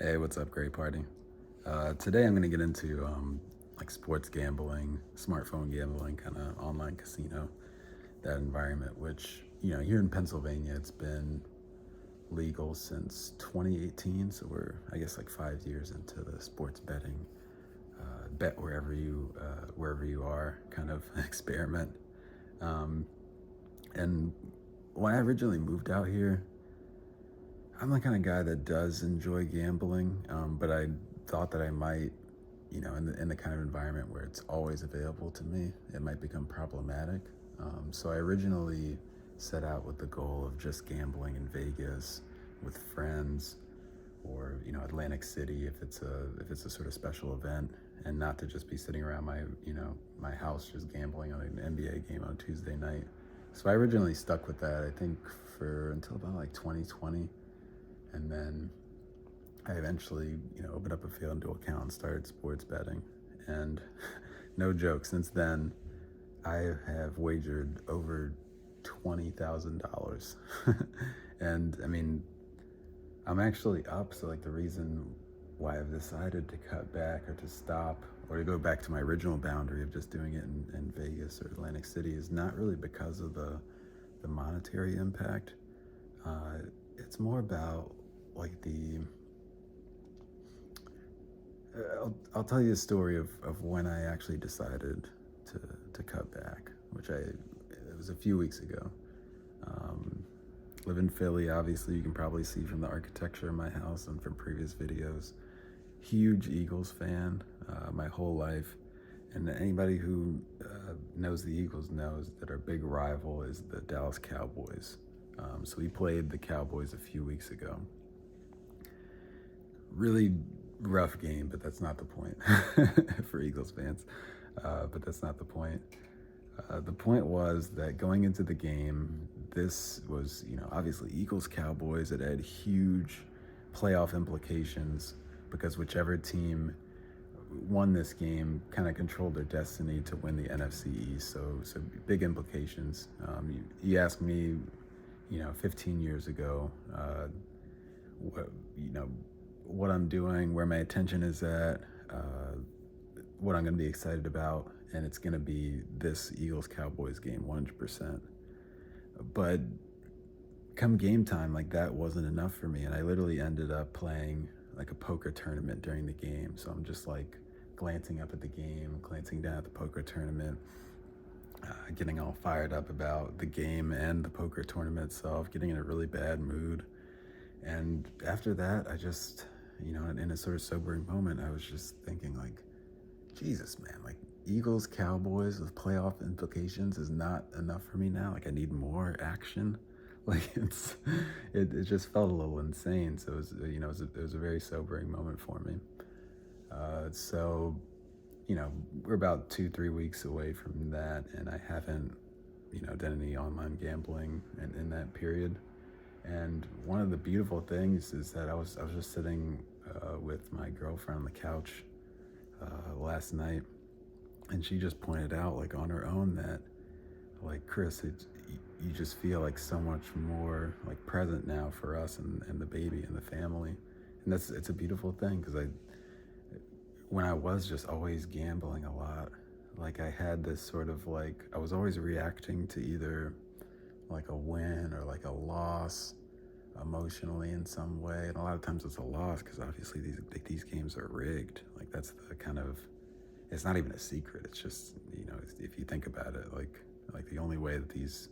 Hey, what's up, great party? Today I'm going to get into like sports gambling, smartphone gambling, kind of online casino, that environment, which, here in Pennsylvania, it's been legal since 2018. So we're, I guess, like 5 years into the sports betting, bet wherever you are kind of experiment. Um, and when I originally moved out here, I'm the kind of guy that does enjoy gambling, but I thought that I might, in the kind of environment where it's always available to me, it might become problematic. So I originally set out with the goal of just gambling in Vegas with friends, or Atlantic City if it's a sort of special event, and not to just be sitting around my house just gambling on an NBA game on Tuesday night. So I originally stuck with that, I think, for until about like 2020. And then I eventually, opened up a FanDuel account and started sports betting. And no joke, since then, I have wagered over $20,000. And I mean, I'm actually up. So, like, the reason why I've decided to cut back or to stop or to go back to my original boundary of just doing it in Vegas or Atlantic City is not really because of the monetary impact. It's more about like I'll tell you a story of when I actually decided to cut back, it was a few weeks ago. Um, Live in Philly, obviously. You can probably see from the architecture of my house and from previous videos. Huge Eagles fan, my whole life. And anybody who knows the Eagles knows that our big rival is the Dallas Cowboys. So we played the Cowboys a few weeks ago. Really rough game, but that's not the point for Eagles fans. But that's not the point. The point was that going into the game, this was, obviously Eagles Cowboys. It had huge playoff implications because whichever team won this game kind of controlled their destiny to win the NFC East. So big implications. You asked me, 15 years ago, what, what I'm doing, where my attention is at, what I'm going to be excited about, and it's going to be this Eagles Cowboys game 100%. But come game time, like, that wasn't enough for me, and I literally ended up playing like a poker tournament during the game. So I'm just like glancing up at the game, glancing down at the poker tournament, getting all fired up about the game and the poker tournament itself, getting in a really bad mood. And after that, I just, in a sort of sobering moment, I was just thinking, like, Jesus, man, like, Eagles Cowboys with playoff implications is not enough for me now. Like, I need more action. Like, it just felt a little insane. So it was, it was a very sobering moment for me. So, we're about 2-3 weeks away from that, and I haven't, done any online gambling in that period. And one of the beautiful things is that I was just sitting with my girlfriend on the couch last night, and she just pointed out, like, on her own, that, like, Chris, you just feel like so much more like present now for us and the baby and the family. And it's a beautiful thing, because when I was just always gambling a lot, like, I had this sort of, like, I was always reacting to either like a win or like a loss emotionally in some way. And a lot of times it's a loss, because obviously these games are rigged. Like, that's the kind of, it's not even a secret. It's just, if you think about it, like the only way that these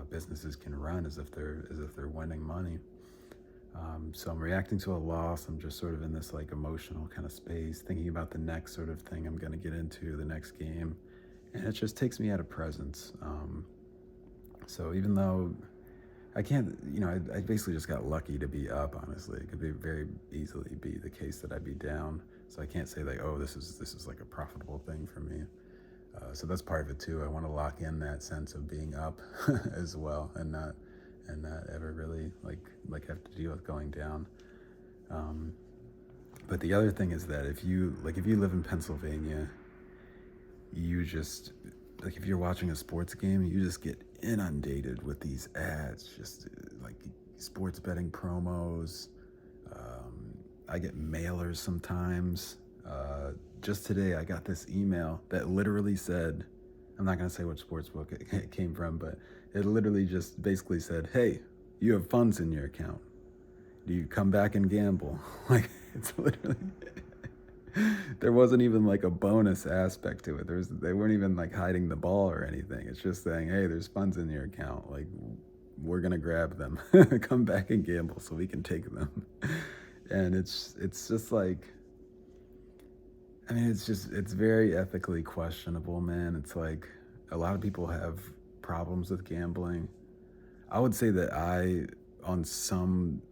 businesses can run is if they're winning money. So I'm reacting to a loss. I'm just sort of in this, like, emotional kind of space, thinking about the next sort of thing I'm going to get into, the next game, and it just takes me out of presence. So even though I can't, I basically just got lucky to be up. Honestly, it could be very easily be the case that I'd be down. So I can't say, like, oh, this is like a profitable thing for me. So that's part of it too. I want to lock in that sense of being up as well, and not ever really like have to deal with going down. But the other thing is that if you live in Pennsylvania, you just, like, if you're watching a sports game, you just get inundated with these ads, just like sports betting promos. get mailers sometimes. Just today, I got this email that literally said, I'm not gonna say which sports book it came from, but it literally just basically said, "Hey, you have funds in your account. Do you come back and gamble?" Like, it's literally. There wasn't even like a bonus aspect to it. They weren't even like hiding the ball or anything. It's just saying, "Hey, there's funds in your account. Like, we're gonna grab them. Come back and gamble so we can take them." And it's just like, I mean, it's very ethically questionable, man. It's like a lot of people have problems with gambling. I would say that on some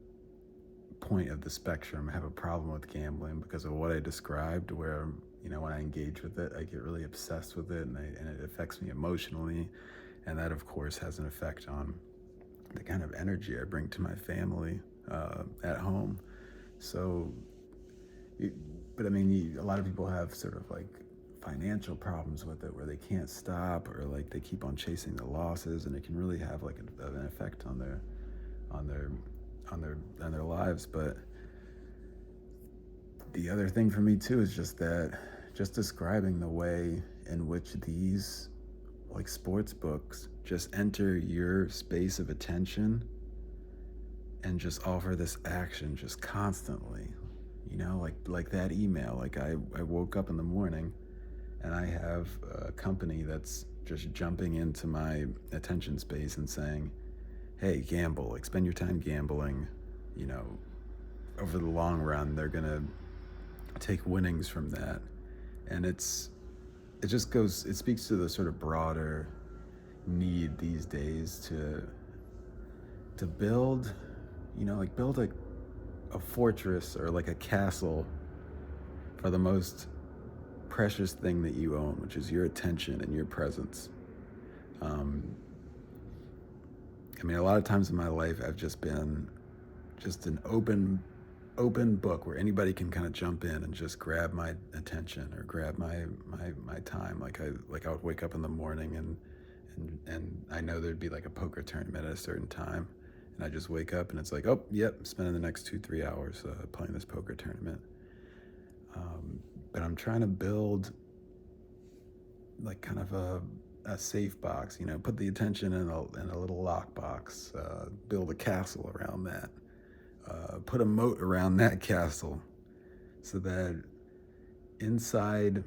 point of the spectrum, have a problem with gambling because of what I described, where, when I engage with it, I get really obsessed with it, and it affects me emotionally, and that, of course, has an effect on the kind of energy I bring to my family at home. So, but I mean, a lot of people have sort of like financial problems with it, where they can't stop, or like they keep on chasing the losses, and it can really have like an effect on their lives. But the other thing for me too is just describing the way in which these like sports books just enter your space of attention and just offer this action just constantly. Like that email. Like I woke up in the morning and I have a company that's just jumping into my attention space and saying, "Hey, gamble, like spend your time gambling. You know, over the long run, they're gonna take winnings from that." And it speaks to the sort of broader need these days to build, build a fortress or like a castle for the most precious thing that you own, which is your attention and your presence. I mean, a lot of times in my life, I've just been just an open book where anybody can kind of jump in and just grab my attention or grab my time. Like I would wake up in the morning and I know there'd be like a poker tournament at a certain time, and I just wake up and it's like, oh, yep, spending the next 2-3 hours playing this poker tournament. But I'm trying to build like kind of a safe box, put the attention in a little lock box, build a castle around that, put a moat around that castle, so that inside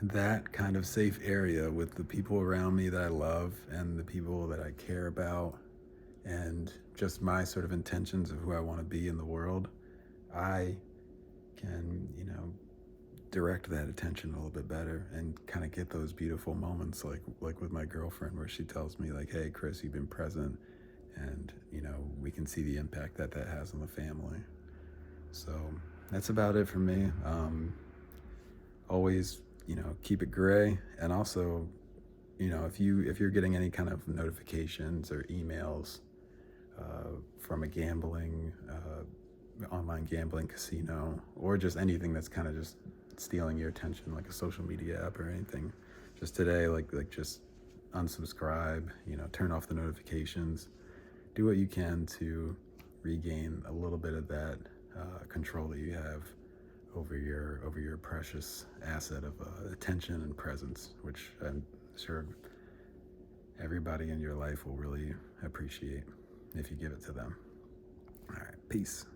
that kind of safe area with the people around me that I love and the people that I care about and just my sort of intentions of who I want to be in the world, I can, direct that attention a little bit better and kind of get those beautiful moments like with my girlfriend, where she tells me like, "Hey, Chris, you've been present," and we can see the impact that has on the family. So that's about it for me. Always, keep it gray, and also, if you're getting any kind of notifications or emails from a gambling online gambling casino, or just anything that's kind of just stealing your attention, like a social media app or anything, just today, like just unsubscribe, turn off the notifications, do what you can to regain a little bit of that control that you have over your precious asset of attention and presence, which I'm sure everybody in your life will really appreciate if you give it to them. All right, peace.